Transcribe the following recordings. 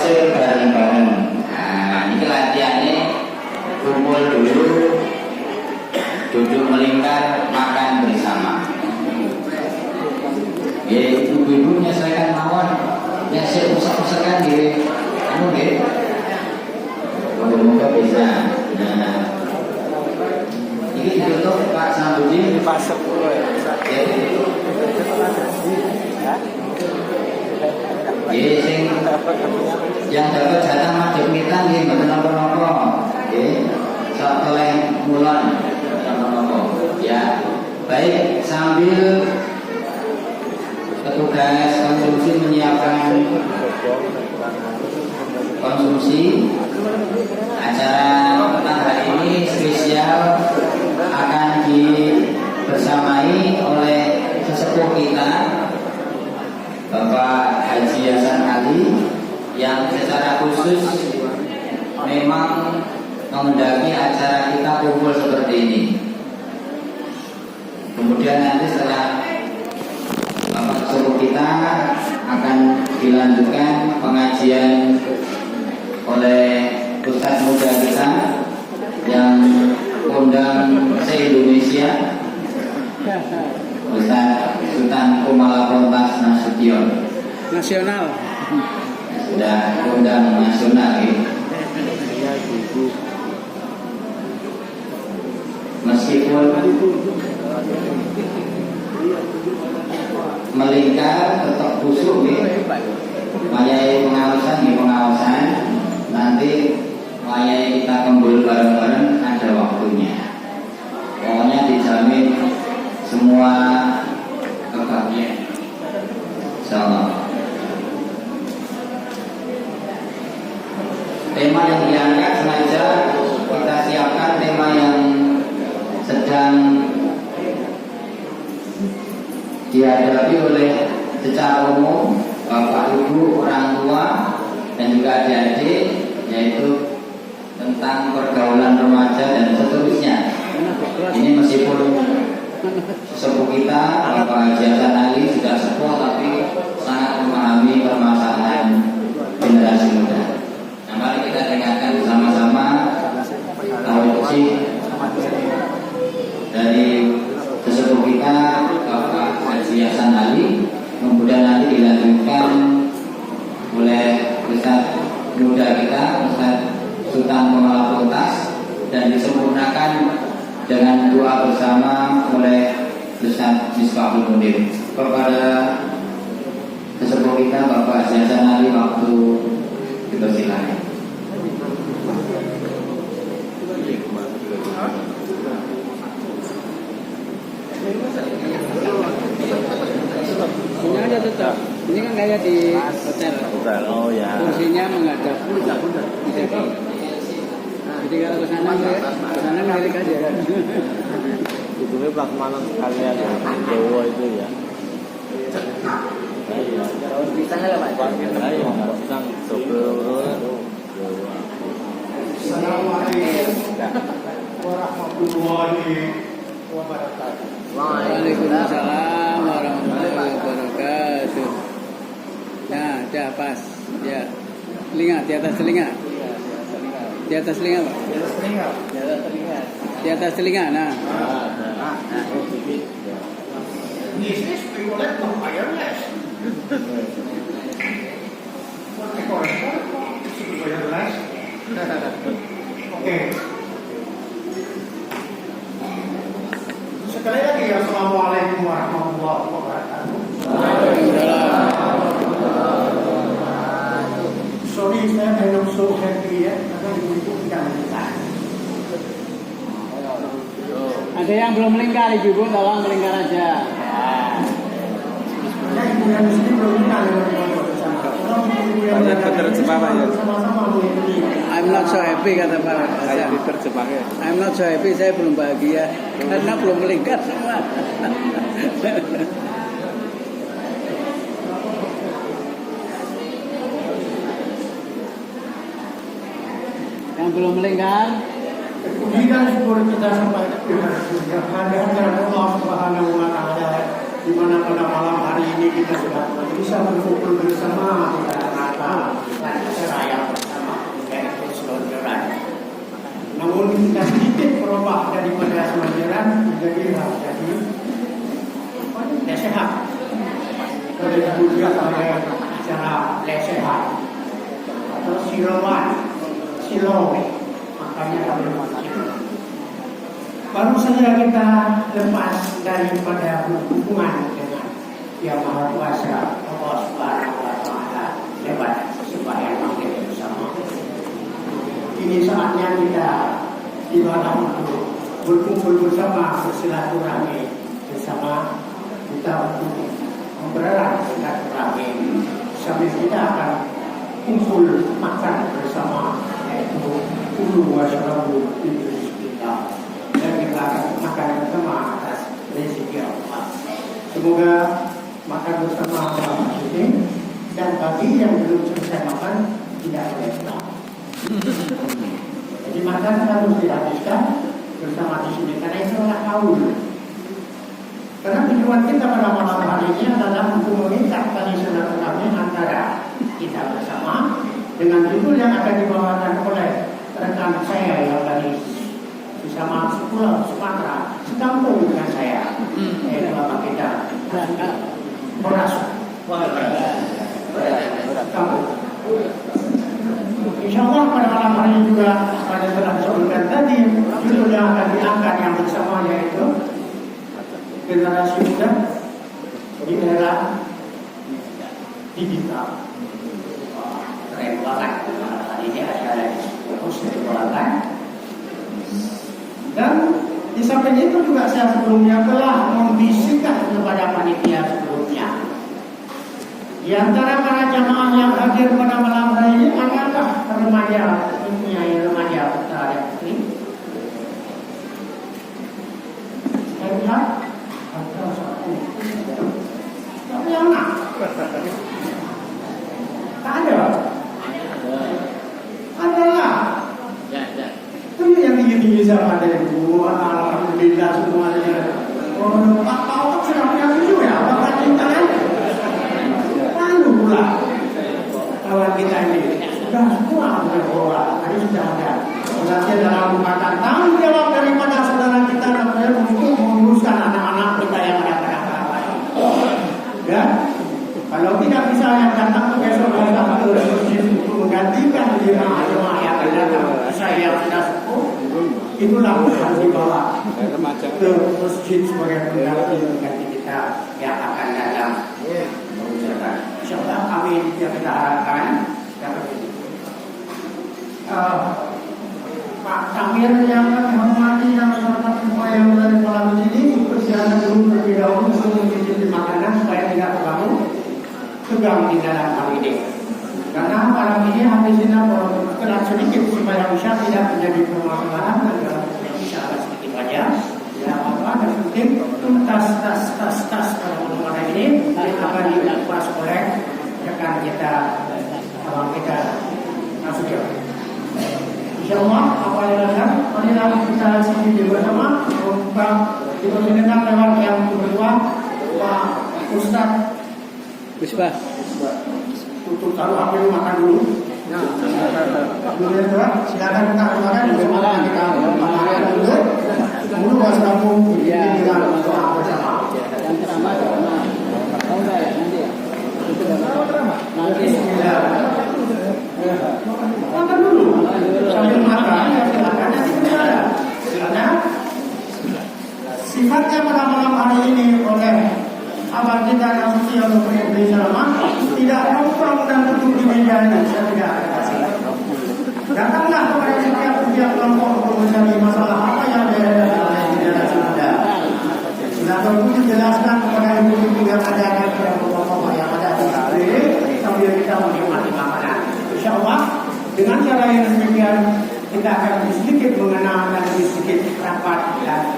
hasil bareng-bareng. Nah, ini latihannya kumpul dulu, duduk melingkar, makan bersama. Ya, ibu-ibu menyesuaikan mawon, nyesir usah-usahkan di anu deh. Moga-moga bisa. Nah, ini ditutup Pak Sambudi di fase 10 ya. Ya, yang dapat jatah madhep kita nggih mboten napa-napa. Nggih. Sak oleh mulon napa-napa. Ya. Baik, sambil petugas konsumsi menyiapkan konsumsi, acara petang hari ini spesial akan dibersamai oleh sesepuh kita Bapak Haji Hasan Ali yang secara khusus memang mengendaki acara kita kumpul seperti ini. Kemudian nanti setelah Bapak sesepuh kita akan dilanjutkan pengajian oleh Ustadz muda kita yang undang se-Indonesia, Ustadz Sultan Kumala Pontas Nasution nasional. sudah undang nasional ya. Meskipun melingkar tetap busuk nih, mayai pengawasan nanti mayai kita kembul bareng-bareng ada waktunya. Pokoknya dijamin semua kebahagiaan, insyaallah. Tema yang diangkat sengaja kita siapkan tema yang sedang dihadapi oleh secara umum bapak ibu, orang tua dan juga adik-adik, yaitu tentang pergaulan remaja dan seterusnya. Ini meskipun sepuh kita Bapak Haji Hasan Ali sudah sepuh tapi sangat memahami permasalahan generasi muda. Nah, mari kita dengarkan bersama-sama tausiah dari sesepuh kita Bapak Haji Hasan Ali, kemudian nanti dilanjutkan oleh Ustadz muda kita Ustadz Sultan Kumala Pontas dan disempurnakan dengan doa bersama oleh Ustadz Misbahul Munir. Kepada sesepuh kita Bapak Haji Hasan Ali, waktu dipersilakan. Ini aja tetap. Ini kan kayak di hotel. Oh ya. Kursinya menghadap. Jadi kalau ke sana ngelirik aja kan. Itu pas malam sekalian ya. Jawa itu ya. Bisa nggak lah Pak? Ayo, sang sebelum Assalamualaikum warahmatullahi wabarakatuh. Waalaikumsalam warahmatullahi wabarakatuh. Nah, dah pas. Ya. Telinga, di atas telinga. Di atas telinga, Pak. Di atas telinga. Nah. This is Violet of Wireless. Oke. Sekali lagi assalamualaikum warahmatullahi wabarakatuh. Sorry, saya memang so happy ya, karena ibu-ibu tidak melingkar. Ada yang belum melingkar, Ibu, tolong melingkar aja. Karena ibu yang di sini belum melingkar dengan bersama. Banyak terjebak ya. Sama-sama mengikuti. I'm not so happy kata Pak Kayak Hasan. terjebak ya. I'm not so happy, saya belum bahagia karena belum melingkar semua. Yang belum melingkar, Kemudian syukur kita sampaikan kehadiran Allah Subhanahu wa Ta'ala, di mana pada malam hari ini kita sudah bisa berkumpul bersama di kata menjadi lesehat. Boleh juga oleh cara lesehat atau silau, makanya kami masuk. Baru saja kita lepas daripada hubungan dengan Yang Maha Kuasa, Allah Subhanahu Wa Taala lewat sembahyang maghrib bersama. Ini saatnya kita ibadah untuk berkumpul bersama, bersilaturahmi bersama, kita untuk mempererat silaturahmi sambil kita akan kumpul makan bersama, yaitu kulu wasyarabu Idris kita, dan kita akan makan bersama atas rezeki Allah. Semoga makan bersama ini, dan bagi yang belum selesai makan tidak boleh pulang. Jadi makan harus dihabiskan bersama di sini, karena itu adalah haul. Karena tujuan kita pada malam hari ini adalah untuk mengikat tali silaturahmi antara kita bersama dengan judul yang akan dibawakan oleh rekan saya yang tadi bersama sepulau Sumatera, sekampung dengan saya, yaitu Bapak kita Horas. Insya Allah pada malam hari ini juga pada telah disebutkan tadi judul yang akan diangkat yang bersama, yaitu generasi muda di era digital. Keren banget hari ini ada harus dibawakan. Dan di samping itu juga saya sebelumnya telah membisikkan kepada panitia sebelumnya. Di antara para jamaah yang hadir pada malam hari ini adakah remaja, remaja putra dan putri? Saya lihat ada satu, tapi yang nak? Tak ada. Adalah. Itu yang tinggi-tinggi sama ada dulu. Alhamdulillah semuanya. Oh, Pak Pak sudah punya cucu ya? Bapak cinta kan? Lalu pula kawan kita ini sudah semua berbola. Tadi sudah ada. Berarti dalam 4 tahun jawab daripada saudara kita namanya untuk menguruskan anak-anak kita yang ada pada ya. Kalau tidak bisa yang datang besok datang ke masjid untuk menggantikan jemaah yang akan datang. Saya yang sudah sepuh, itulah harus dibawa ke masjid sebagai pengganti kita yang akan datang. Insyaallah amin yang kita harapkan. Pak Kamil yang kami hormati dan beserta semua yang berada di malam ini, persilakan dulu terlebih dahulu untuk mencicipi makanan supaya tidak terlalu tegang di dalam hal ini. Karena malam ini habis ini keras sedikit supaya bisa tidak menjadi permasalahan dan dalam bisa agak sedikit saja. Ya apa dan penting tas pada malam ini akan dilepas oleh rekan kita, abang kita Nasution. InsyaAllah apa yang ada, marilah kita sini bersama membuka dipersilakan lewat yang kedua Pak Ustaz Bismillah. Untuk taruh HP makan dulu. Silakan kita makan bersama kita makan dulu. Dulu bahas kampung ini dengan bersama. Yang ceramah. Oh enggak ya nanti ya. Itu ceramah. Nanti. Makan dulu. Sambil makan silakan nanti kita ada. Karena sifatnya pada malam hari ini oleh abang kita Nasution untuk memberi ceramah tidak nongkrong dan duduk di meja ini, saya tidak ada kasih. Datanglah kepada setiap kelompok untuk mencari masalah apa yang ada dalam generasi muda. Silakan dijelaskan kepada ibu-ibu yang ada dan kepada bapak-bapak yang ada di sini sambil kita menikmati makanan. InsyaAllah dengan cara yang demikian kita akan sedikit mengenal dan sedikit rapat dan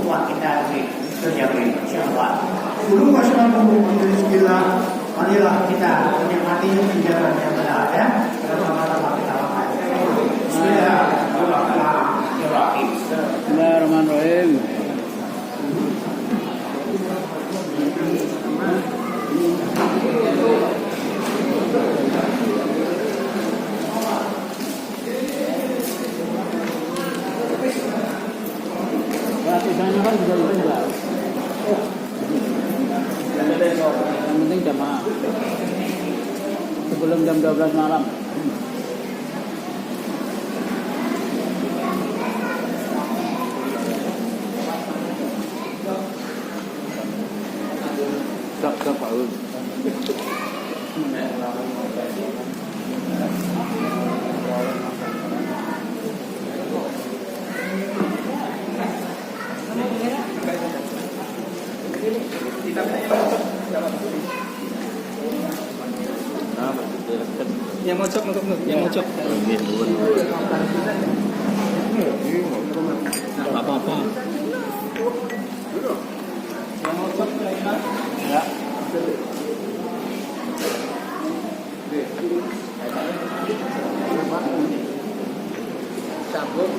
kuat kita lebih terjamin. InsyaAllah. Dulu masyarakat Bismillah, marilah kita menikmati pinjaman yang telah ada bersama-sama kita makan. Bismillahirrahmanirrahim. Bismillahirrahmanirrahim. Tulisannya enggak. Yang penting jamaah. Sebelum jam 12 malam. Tak Pak Ul. Yang mocok. Apa-apa. Yang mocok ya. Cabut.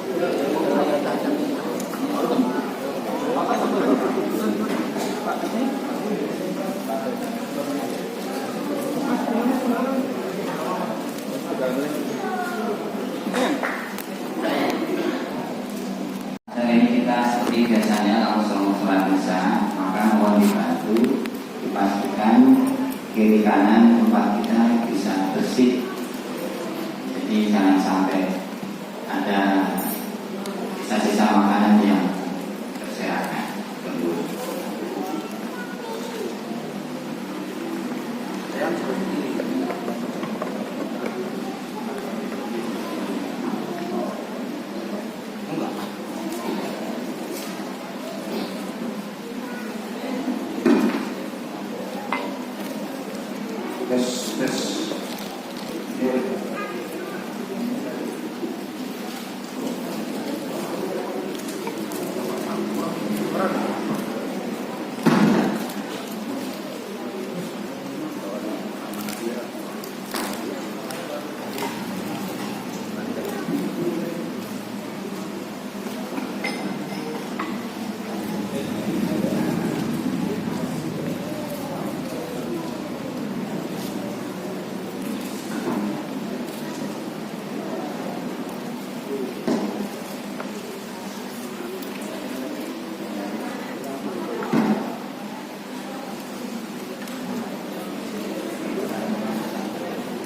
Hari ini kita seperti biasanya langsung sholat isya, maka mohon dibantu dipastikan kiri kanan tempat kita bisa bersih. Jadi jangan sampai ada sisa-sisa makanan yang berserakan. Tunggu.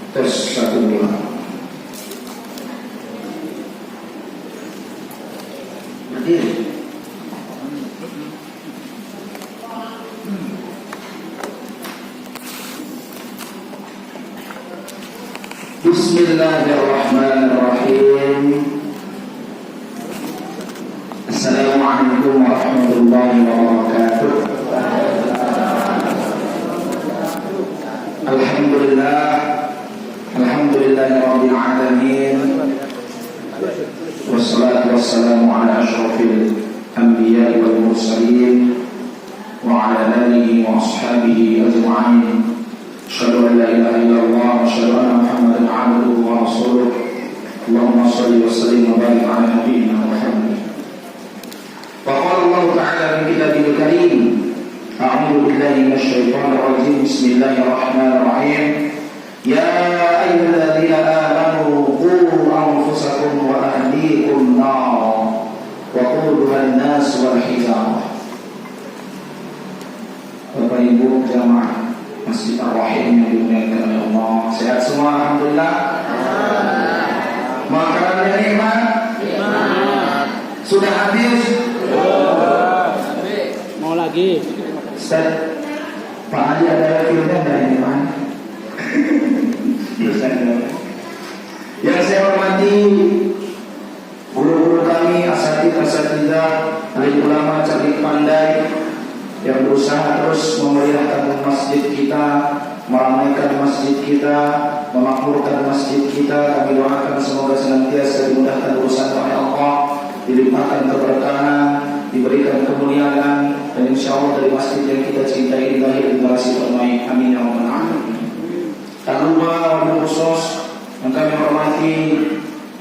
Tes 1 2. Berdiri. Bismillahirrahmanirrahim. Assalamualaikum warahmatullahi wabarakatuh. Alhamdulillah. Alhamdulillahirabbil alamin. Wassalatu wassalamu ala asyrafil anbiya'i wal mursalin wa ala alihi wa ashabihi ajma'in. Asyhadu an la ilaha illallah wa asyhadu anna Muhammadan 'abduhu wa rasuluh. Allahumma shalli wa sallim wa barik ala nabiyyina Muhammad. Wa qala Allah ta'ala fi kitabil karim. A'udzu billahi minasy syaithanir rajim. Bismillahirrahmanirrahim. Ya ayyuhalladzina amanu qu anfusakum wa ahlikum nar wa quduha an-nas wal hijarah. Bapak Ibu jamaah Masjid Ar-Rahim yang dimuliakan oleh Allah, sehat semua alhamdulillah. Makanannya nikmat? Sudah habis? Mau lagi? Ustaz, Pak Ali ada filmnya dari ini Pak? Yang saya hormati guru-guru kami, asatidzah, alim ulama cerdik pandai yang berusaha terus memeriahkan masjid kita, meramaikan masjid kita, memakmurkan masjid kita. Kami doakan semoga senantiasa dimudahkan urusan oleh Allah, dilimpahkan keberkahan, diberikan kemuliaan, dan insya Allah dari masjid yang kita cintai ini lahir generasi terbaik. Amin ya rabbal alamin. Tak lupa wabil khusus yang kami hormati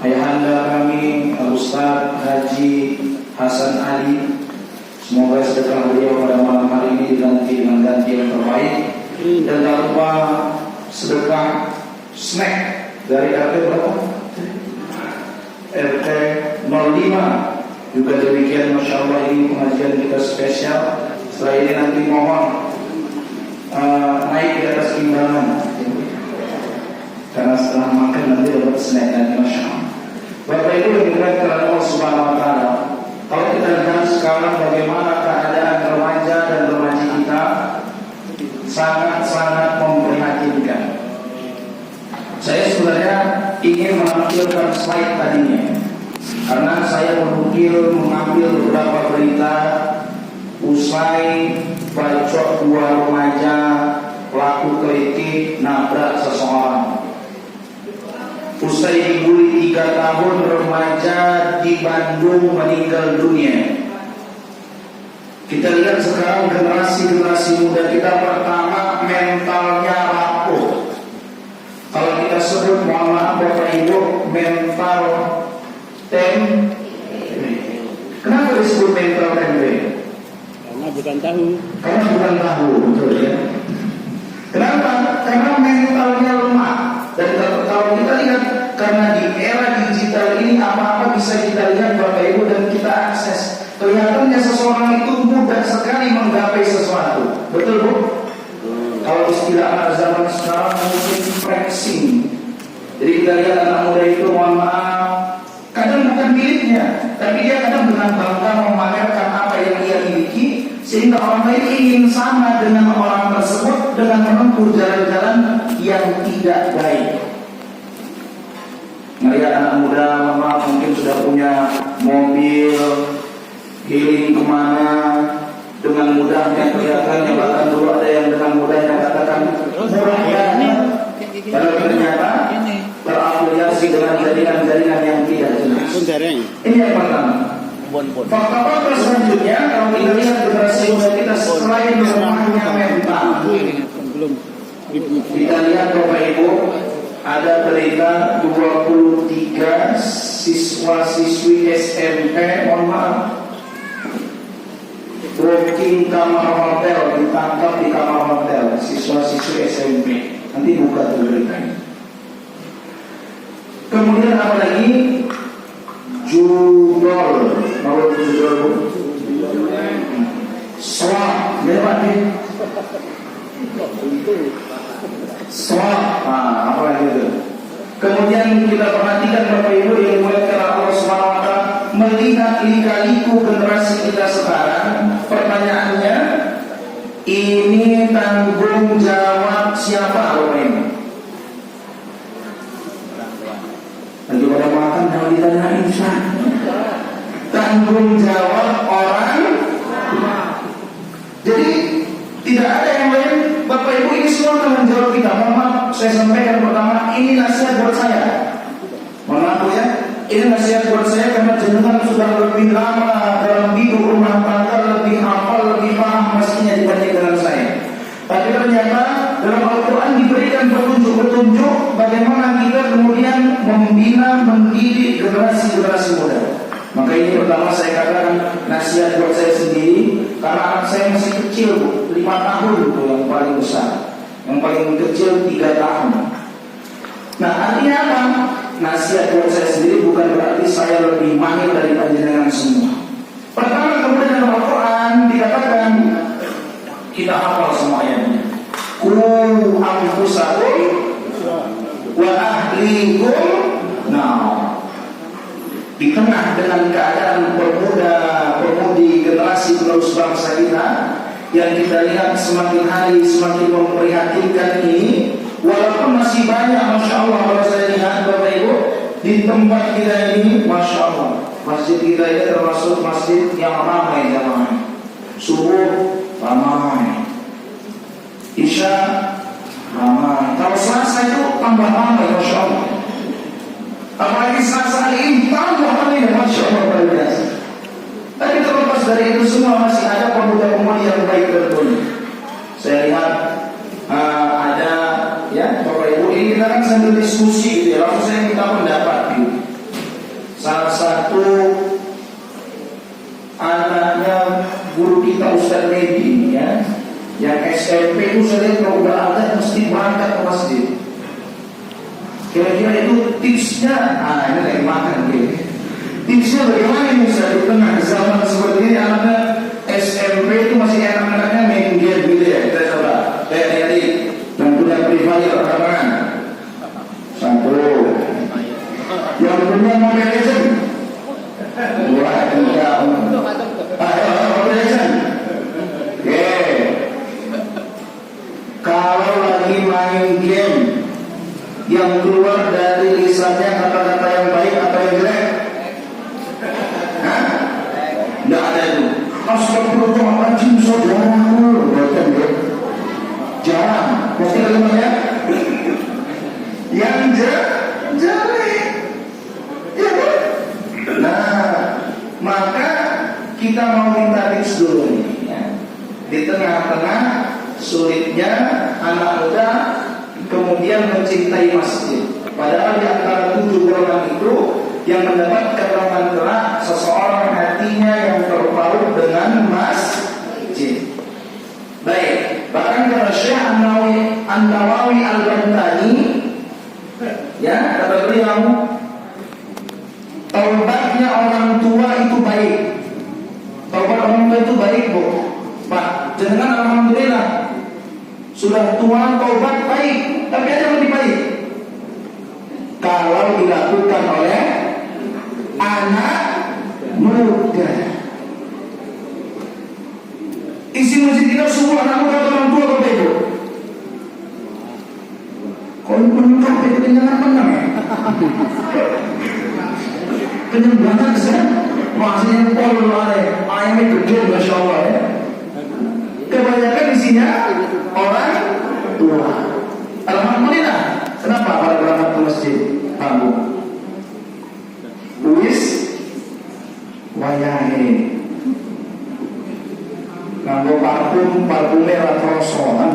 ayahanda kami Ustaz Haji Hasan Ali. Semoga sedekah beliau pada malam hari ini diganti dengan ganti yang terbaik. Dan tak lupa sedekah snack dari RT berapa? RT 05 Juga demikian, Masya Allah, ini pengajian kita spesial. Setelah ini nanti mohon naik di atas timbangan, karena setelah makan nanti dapat snack nanti, Masya Allah. Bapak Ibu yang dimuliakan Allah Subhanahu Wa Taala, kalau kita lihat sekarang bagaimana keadaan remaja dan remaja kita, sangat-sangat memprihatinkan. Saya sebenarnya ingin menampilkan slide tadinya, karena saya mengambil beberapa berita usai bacok 2 remaja pelaku kelitih nabrak seseorang. Usai dibully 3 tahun, remaja di Bandung meninggal dunia. Kita lihat sekarang generasi muda kita, pertama mentalnya rapuh. Kalau kita sebut, mohon maaf Bapak Ibu, mental tempe. Kenapa disebut mental tempe? Karena bukan tahu. Karena bukan tahu, betul ya. Kenapa? Karena mentalnya lemah. Dan kalau kita lihat, karena di era digital ini apa-apa bisa kita lihat Bapak Ibu dan kita akses. Kelihatannya seseorang itu mudah sekali menggapai sesuatu. Betul Bu? Kalau istilah anak zaman sekarang mungkin flexing. Jadi kita lihat anak muda itu, mohon maaf, kadang bukan miliknya, tapi dia kadang dengan bangga memamerkan apa yang dia miliki, sehingga orang lain ingin sama dengan orang tersebut dengan menempuh jalan-jalan yang tidak baik. Melihat anak muda, mohon maaf, mungkin sudah punya mobil, healing kemana, dengan mudahnya kelihatannya, bahkan dulu ada yang dengan mudahnya katakan murah ya, padahal ternyata terafiliasi dengan jaringan-jaringan yang tidak jelas. Ini yang pertama. Fakta-fakta selanjutnya, kalau kita lihat generasi muda kita selain lemahnya mental, kita lihat Bapak Ibu, ada berita 23 siswa-siswi SMP, mohon maaf, working kamar hotel, ditangkap di kamar hotel, siswa-siswi SMP. Nanti buka tuh beritanya. Kemudian apa lagi? Judol, mau judol Bu? Swap, berapa nih? Swap, apa lagi itu? Kemudian kita perhatikan Bapak Ibu yang dimuliakan Allah Subhanahu Wa Taala, melihat lika-liku generasi kita sekarang, pertanyaannya, ini tanggung jawab siapa Bapak Ibu? Lagi pada makan, jangan ditanyain, tanggung jawab orang. Jadi tidak ada yang lain, Bapak Ibu, ini semua tanggung jawab kita. Mohon maaf, saya sampaikan pertama, ini nasihat buat saya. Mohon maaf ya, ini nasihat buat saya karena jenengan sudah lebih lama dalam hidup rumah tangga, lebih hafal, lebih paham mestinya dibanding dengan saya. Tapi ternyata dalam Al-Quran diberikan petunjuk-petunjuk bagaimana kita kemudian membina, mendidik generasi-generasi muda. Maka ini pertama saya katakan nasihat buat saya sendiri, karena anak saya masih kecil Bu, 5 tahun itu yang paling besar, yang paling kecil 3 tahun. Nah artinya apa? Nasihat buat saya sendiri bukan berarti saya lebih mahir dari panjenengan semua. Pertama, kemudian dalam Al-Quran dikatakan kita hafal semua ayatnya. Qu anfusakum wa ahlikum. Nah, di tengah dengan keadaan pemuda-pemudi generasi penerus bangsa kita yang kita lihat semakin hari semakin memprihatinkan ini, walaupun masih banyak, Masya Allah, kalau saya lihat Bapak Ibu di tempat kita ini, Masya Allah, masjid kita ini termasuk masjid yang ramai jamaah. Subuh ramai, Isya ramai, kalau Selasa itu tambah ramai, Masya Allah. Apalagi Selasa ini tambah ramai, Masya Allah, luar biasa. Tapi terlepas dari itu semua masih ada pemuda-pemudi yang baik tentunya. Saya lihat ada ya Bapak Ibu, ini kita kan sambil diskusi gitu ya, langsung saya minta pendapat gitu. Salah satu anaknya guru kita Ustaz Nedi ya, yang SMP itu saya lihat kalau udah ada mesti berangkat ke masjid. Kira-kira itu tipsnya, ini lagi makan gitu. Tipsnya bagaimana nih Ustaz? Di tengah zaman seperti ini anaknya SMP itu masih enak-enaknya main game gitu ya. Kita coba kayak tadi yang punya Free Fire tangan. Satu. Yang punya Mobile Legends. Dua, tiga. Mobile Legends. Oke. Kalau lagi main game yang keluar dari lisannya kata-kata yang baik atau yang jelek? Hah? Nggak ada itu. Astagfirullahaladzim, saudaraku. Jarang. Mesti ada ya? Yang jelek. Ya kan? Nah, maka kita mau minta tips dulu nih. Ya. Di tengah-tengah sulitnya anak muda kemudian mencintai masjid. Padahal di antara 7 golongan itu yang mendapatkan rahmat seseorang hatinya yang terpaut dengan masjid. Baik, bahkan kata Syekh An-Nawawi Al-Bantani, ya kata beliau, taubatnya orang tua itu baik. Taubat orang tua itu baik, Bu. Pak, jangan alhamdulillah sudah tua taubat baik, tapi ada yang lebih baik kalau dilakukan oleh anak muda. Isi masjid kita semua anak muda atau orang tua atau bego? Kalau menengah itu kenyang menang ya? Kenyang banget sih. Masih pol ada ayamnya gede, masya Allah ya. Kebanyakan isinya orang tua. Alhamdulillah. Kenapa pada berangkat ke masjid? Tamu. Wis wayahe. Nganggo parfum merah krosoan.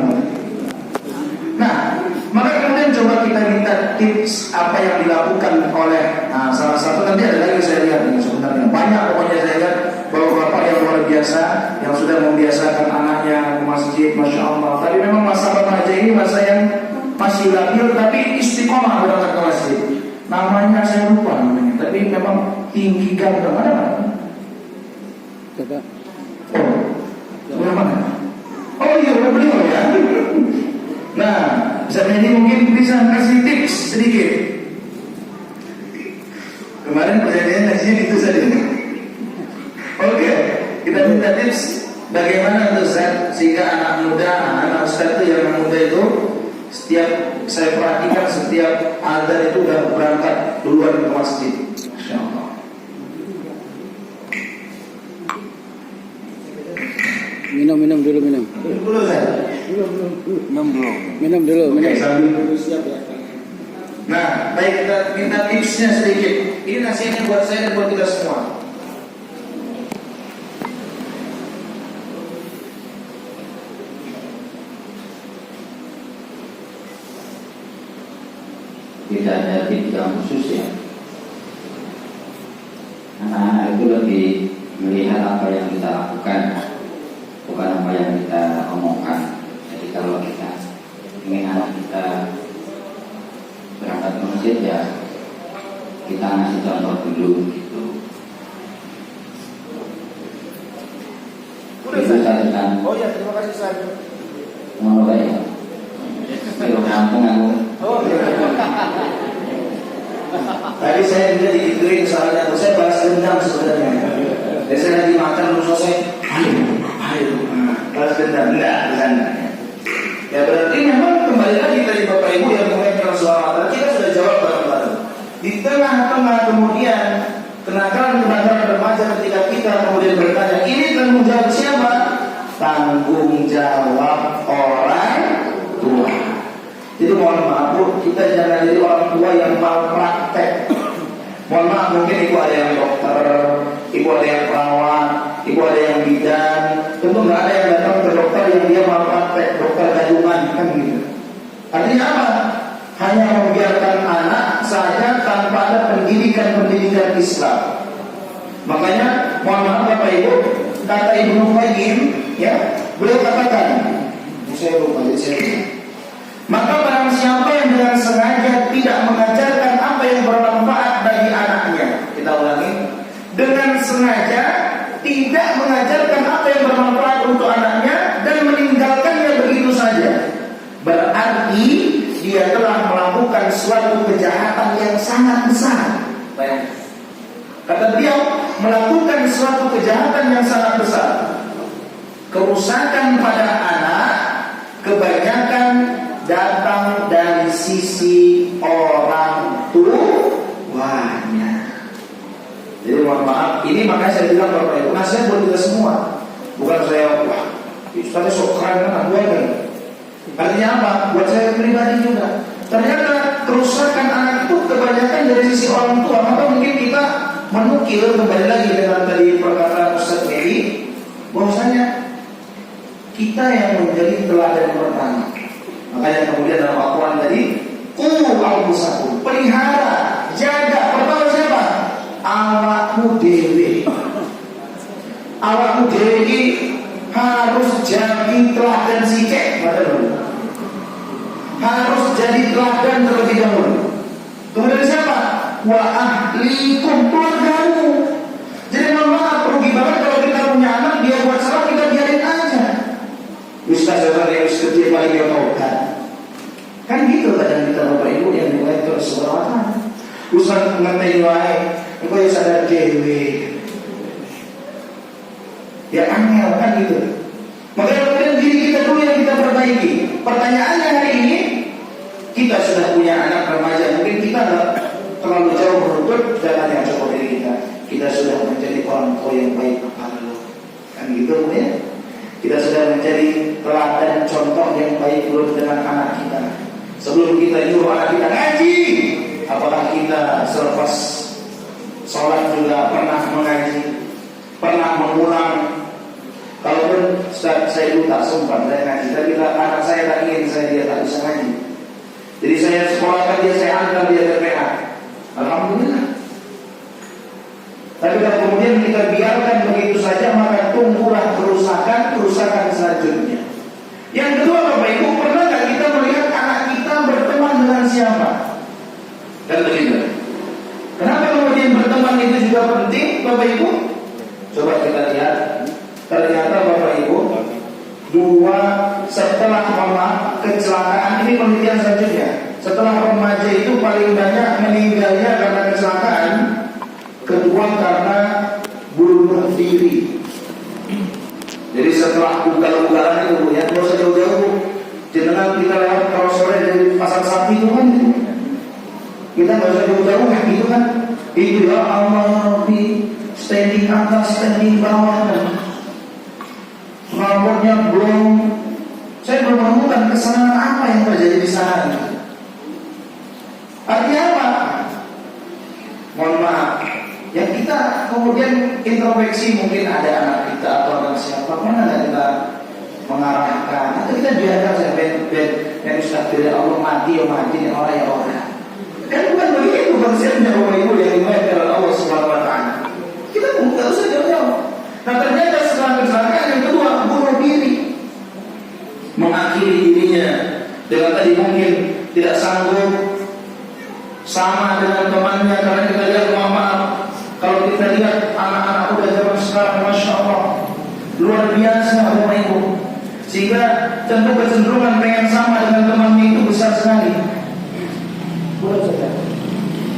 Nah, maka kemudian coba kita minta tips apa yang dilakukan oleh salah satu, nanti ada lagi saya lihat ini sebenarnya banyak pokoknya saya lihat bahwa bapak yang luar biasa yang sudah membiasakan anaknya ke masjid, masya Allah. Tapi memang masa remaja ini masa yang masih labil tapi istiqomah berangkat ke masjid. Namanya saya lupa namanya, tapi memang tinggi ganteng. Ada mana? Coba. Oh, mana? Oh iya, beliau ya. Nah, misalnya ini mungkin bisa kasih tips sedikit. Kemarin perjanjian ngajian itu saja. Oke, kita minta tips bagaimana tuh Ustaz, sehingga anak muda, anak Ustaz itu yang anak muda itu setiap saya perhatikan setiap azan itu udah berangkat duluan ke masjid. Masya Allah. Minum dulu. Dulu saya. Minum dulu. Oke, sambil siap ya. Nah, baik kita minta tipsnya sedikit. Ini nasihatnya buat saya dan buat kita semua. Tidak ada tips yang khusus ya. Anak-anak itu lebih melihat apa yang kita lakukan, bukan apa yang kita omongkan. Jadi kalau kita ingin anak kita berangkat ke masjid ya kita ngasih contoh dulu gitu. Itu saya kan. Oh ya, terima kasih Ustaz. Mau apa ya? Ayo kampung aku. Oh iya. Tadi saya juga digituin soalnya, saya balas dendam sebenarnya. Jadi saya lagi makan belum selesai. Ayo, balas dendam enggak bercanda. Ya berarti memang kembali lagi tadi Bapak Ibu yang mengenai Rasulullah, kita sudah jawab bareng-bareng. Di tengah-tengah kemudian kenakalan remaja ketika kita kemudian bertanya, ini tanggung jawab siapa? Tanggung jawab orang tua. Jadi mohon maaf Bu, kita jangan jadi orang tua yang malpraktek. Mohon maaf, mungkin ibu ada yang dokter, ibu ada yang perawat, ibu ada yang bidan. Tentu nggak ada yang datang ke dokter yang dia malpraktek, dokter gadungan kan gitu. Artinya apa? Hanya membiarkan anak saja tanpa ada pendidikan Islam. Makanya mohon maaf Bapak Ibu, kata Ibnu Qayyim, ya, beliau katakan, saya lupa jadi saya. Maka barang siapa yang dengan sengaja tidak mengajarkan apa yang bermanfaat bagi anaknya. Kita ulangi. sengaja tidak mengajarkan apa yang bermanfaat untuk anaknya dan meninggalkannya begitu saja, berarti dia telah melakukan suatu kejahatan yang sangat besar. Kata beliau, melakukan suatu kejahatan yang sangat besar. Kerusakan pada anak kebanyakan datang dari sisi orang tuanya. Jadi mohon maaf, ini makanya saya bilang Bapak Ibu, nasihat buat kita semua. Bukan saya, wah, Ustaznya sok keren kan, gue kan. Artinya apa? Buat saya pribadi juga. Ternyata kerusakan anak itu kebanyakan dari sisi orang tua. Maka mungkin kita menukil kembali lagi dengan tadi perkataan Ustaz Mary, bahwasanya kita yang menjadi teladan pertama. Makanya kemudian dalam Al-Quran tadi, anfusakum, pelihara, jaga. Pertama siapa? Awakmu dewi. Awakmu dewi harus jadi teladan sikek. Harus jadi teladan terlebih dahulu. Kemudian siapa? Wa ahlikum, keluargamu. Jadi mohon maaf, rugi banget kalau kita punya anak, dia buat salah kita biarin aja. Ustaz yang kecil paling dia taubat. Kan gitu kadang kita Bapak Ibu yang mulai terus seberapa. Ustaz ngerti wae, engko ya sadar dewe. Ya angel kan gitu. Makanya kemudian diri kita dulu yang kita perbaiki. Pertanyaannya hari ini, kita sudah punya anak remaja, mungkin kita nggak terlalu jauh menuntut jalan yang cukup dari kita. Kita sudah menjadi orang tua yang baik kepada Allah, kan gitu ya. Kita sudah menjadi teladan contoh yang baik belum dengan anak kita. Sebelum kita nyuruh anak kita ngaji, apakah kita selepas sholat juga pernah mengaji, pernah mengulang? Kalaupun saya dulu tak sempat saya ngaji, tapi anak saya tak ingin dia tak bisa ngaji. Jadi saya sekolahkan dia, saya antar dia ke PA. Alhamdulillah. Tapi kalau kemudian kita biarkan begitu saja, maka tumbuhlah kerusakan selanjutnya. Yang kedua Bapak Ibu, pernah nggak kita melihat anak kita berteman dengan siapa? Dan begitu. Kenapa kemudian berteman itu juga penting Bapak Ibu? Coba kita lihat. Ternyata Bapak Ibu, setelah kecelakaan, ini penelitian selanjutnya. Setelah remaja itu paling banyak meninggalnya karena kecelakaan. Kedua karena bunuh diri. Jadi setelah ugal-ugalan itu ya, kalau usah jauh-jauh, jenengan kita lewat kalau sore dari pasar sapi itu kan, kita nggak usah jauh-jauh kan gitu kan. Itu ya Allah di standing atas, standing bawah, rambutnya belum. Saya belum menemukan kesalahan apa yang terjadi di sana. Artinya apa? Mohon maaf. Ya kita kemudian introspeksi, mungkin ada anak kita atau anak siapa, mana kita mengarahkan atau kita biarkan saja ben Ustaz dari Allah mati ya mati, orang ya orang. Kan bukan begitu konsepnya Bapak Ibu yang dimuliakan oleh Allah Subhanahu wa taala. Kita nggak usah jauh-jauh. Nah ternyata setelah kecelakaan yang kedua bunuh diri, mengakhiri dirinya dengan tadi mungkin tidak sanggup sama dengan temannya karena kita lihat maaf. Kalau kita lihat anak-anak udah zaman sekarang, Masya Allah, luar biasa Bapak Ibu. Sehingga tentu kecenderungan pengen sama dengan temannya itu besar sekali.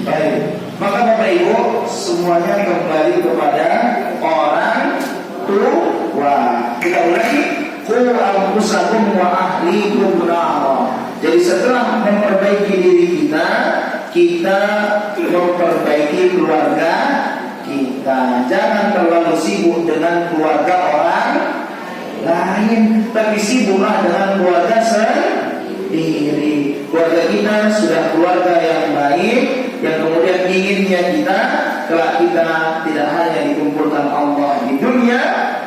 Baik, maka Bapak Ibu semuanya kembali kepada orang tua. Kita ulangi, qu anfusakum wa ahlikum nar. Jadi setelah memperbaiki diri kita memperbaiki keluarga kita. Jangan terlalu sibuk dengan keluarga orang lain, tapi sibuklah dengan keluarga sendiri. Keluarga kita sudah keluarga yang baik, yang kemudian inginnya kita kelak kita tidak hanya dikumpulkan Allah di dunia,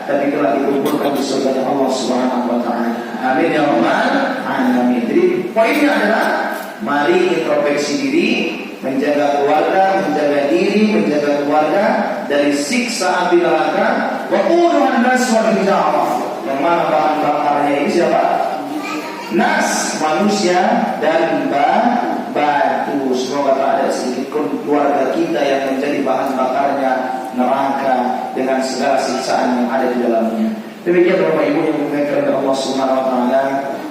tapi kelak dikumpulkan di surga Allah Subhanahu wa taala. Amin ya rabbal alamin. Jadi poinnya adalah mari introspeksi diri, menjaga keluarga, menjaga diri, menjaga keluarga dari siksa api neraka. Wa quduhan nas wal hijarah. Yang mana bahan bakarnya ini siapa? Nas, manusia, dan batu. Semoga tak ada sedikit pun keluarga kita yang menjadi bahan bakarnya neraka. segala siksaan yang ada di dalamnya. Demikian Bapak Ibu yang dimuliakan oleh Allah Subhanahu wa taala.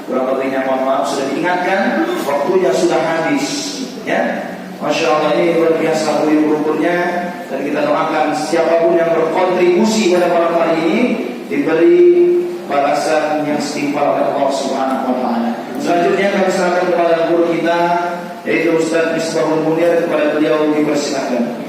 Kurang lebihnya mohon maaf, sudah diingatkan waktunya sudah habis. Ya, Masya Allah, ini luar biasa rukunnya. Dan kita doakan siapapun yang berkontribusi pada malam hari ini diberi balasan yang setimpal oleh Allah Subhanahu wa taala. Selanjutnya kami serahkan kepada guru kita, yaitu Ustaz Misbahul Munir. Kepada beliau dipersilakan.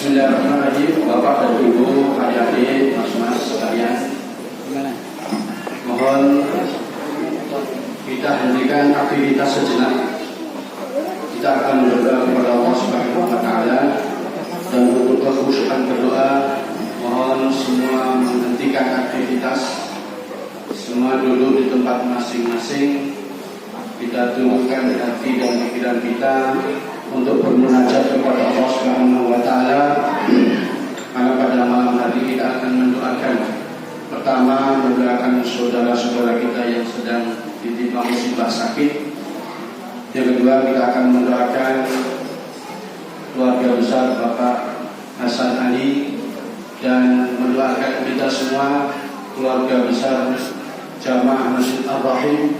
Bismillahirrahmanirrahim. Bapak dan Ibu, adik-adik, mas-mas sekalian, mohon kita hentikan aktivitas sejenak. Kita akan berdoa kepada Allah Subhanahu wa taala, dan untuk kekhusyukan berdoa mohon semua menghentikan aktivitas, semua duduk di tempat masing-masing. Kita tundukkan hati dan pikiran kita untuk bermunajat kepada Allah Subhanahu wa taala. Karena pada malam hari kita akan mendoakan, pertama mendoakan saudara-saudara kita yang sedang ditimpa musibah sakit. Yang kedua, kita akan mendoakan keluarga besar Bapak Hasan Ali, dan mendoakan kita semua keluarga besar Jamaah Masjid Ar-Rahim.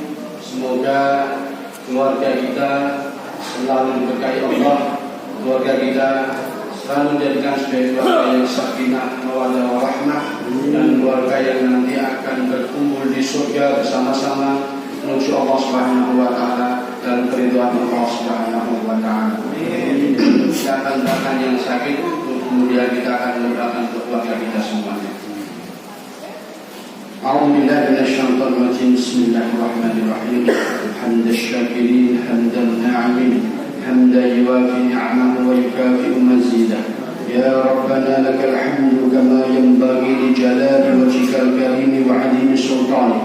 Semoga keluarga kita selalu diberkahi Allah, keluarga kita selalu dijadikan sebagai keluarga yang sakinah, mawaddah warahmah, dan keluarga yang nanti akan berkumpul di surga bersama-sama menuju Allah Subhanahu wa taala dan keridhaan Allah Subhanahu wa taala. Kita akan doakan yang sakit, kemudian kita akan mendoakan keluarga kita semuanya. أعوذ بالله من الشيطان الرجيم. بسم الله الرحمن الرحيم. حمد الشاكرين حمد الناعمين حمدا يوافي نعمه ويكافئ مزيده. يا ربنا لك الحمد كما ينبغي لجلال وجهك الكريم وعظيم سلطانك.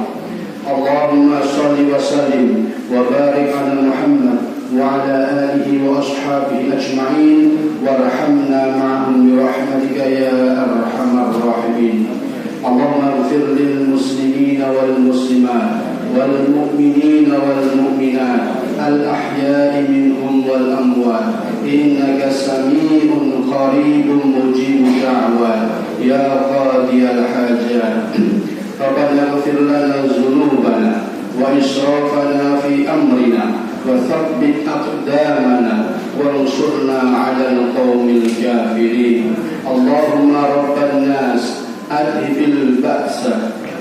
اللهم صل وسلم وبارك على محمد وعلى آله وأصحابه أجمعين وارحمنا معهم برحمتك يا أرحم الراحمين. اللهم اغفر للمسلمين والمسلمات والمؤمنين والمؤمنات الأحياء منهم والأموات إنك سميع قريب مجيب الدعوات يا قاضي الحاجات. ربنا اغفر لنا ذنوبنا وإسرافنا في أمرنا وثبت أقدامنا وانصرنا على القوم الكافرين. اللهم رب الناس أذهب البأس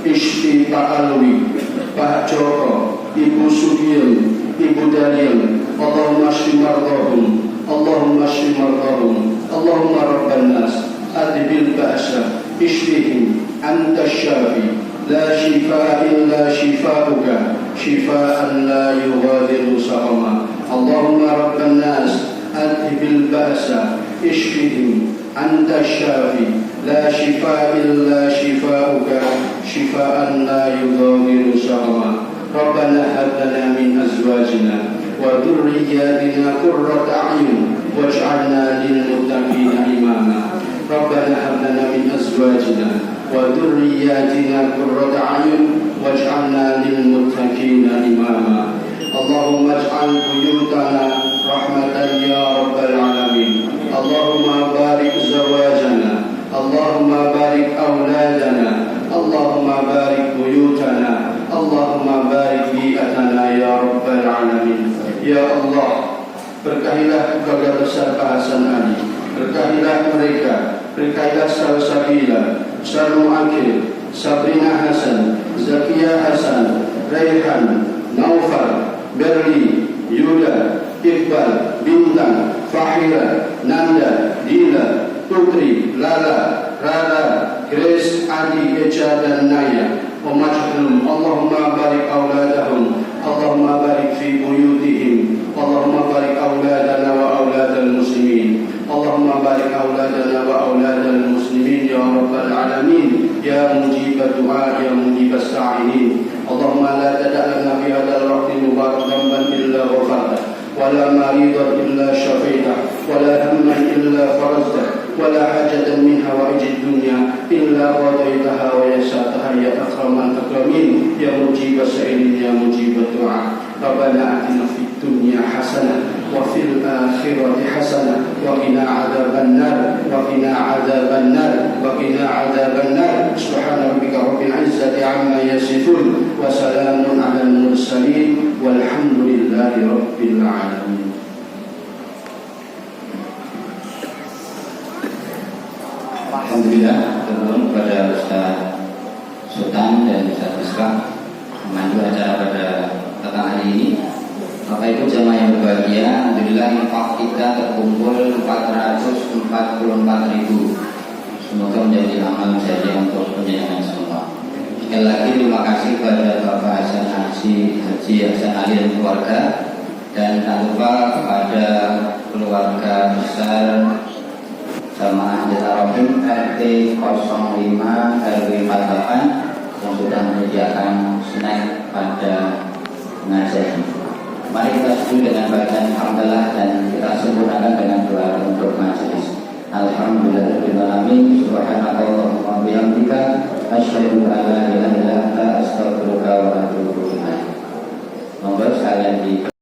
اشفي Pak Alwi, Pak Joko, Ibu Sugiem, Ibu Dalil. Allahumma shfi mardahum, Allahumma shfi mardahum. Allahumma rabban nas adhibil ba'sa ishfihim anta syafi la shifaa illa shifauka shifaan la yughadiru saqama. Allahumma rabban nas adhibil ba'sa ishfihim anta syafi la shifaa illa shifauka shifaan la yughadiru saqama. Rabbana hab lana min azwajina wa dhurriyyatina qurrata a'yun waj'alna lil muttaqina imama. Rabbana hab lana min azwajina wa dhurriyyatina qurrata a'yun waj'alna lil muttaqina imama. Allahumma ij'al buyutana rahmatan ya rabbal alamin. Allahumma barik zawajana, Allahumma barik auladana, Allahumma barik buyutana, Allahumma barik bi'atana ya rabbal alamin. Ya Allah, berkahilah keluarga besar Pak Hasan Ali, berkahilah mereka, berkahilah Salsabila, Sarum Akil, Sabrina Hasan, Zakia Hasan, Raihan, Naufal, Berli, Yuda, Iqbal, Bintang, Fahira, Nanda, Dila, Putri, Lala, Rara, Grace, Adi, Echa dan Naya. Allahumma barik auladahum, اللهم بارك في بيوتهم اللهم بارك أولادنا وأولاد المسلمين اللهم بارك أولادنا وأولاد المسلمين يا رب العالمين يا مجيب الدعاء يا مجيب السائلين اللهم لا تدع لنا في هذا الوقت المبارك ذنبا إلا غفرته ولا مريضا إلا شفيته ولا هما إلا فرجته ولا حاجة من حوائج الدنيا إلا قضيتها ويسرتها يا أكرم الأكرمين يا مجيب السائلين يا مجيب الدعاء ربنا آتنا في الدنيا حسنة وفي الآخرة حسنة وقنا عذاب النار وقنا عذاب النار وقنا عذاب النار سبحان ربك رب العزة عما يصفون وسلام على المرسلين والحمد لله رب العالمين. Alhamdulillah, turun kepada Ustaz Sultan dan Ustaz Isra memandu acara pada petang hari ini. Bapak Ibu jemaah yang berbahagia, alhamdulillah infak kita terkumpul 444.000. Semoga menjadi amal jariah untuk penjenengan semua. Sekali lagi terima kasih kepada Bapak Hasan Haji Hasan Ali dan keluarga, dan tak lupa kepada keluarga besar Jamaah Jatarohim RT 05 RW 48 yang sudah menyediakan snack pada pengajian. Mari kita setuju dengan bacaan hamdalah dan kita sempurnakan dengan doa untuk majelis. Alhamdulillahirabbil alamin. Subhanakallahumma wa bihamdika asyhadu an la ilaha illa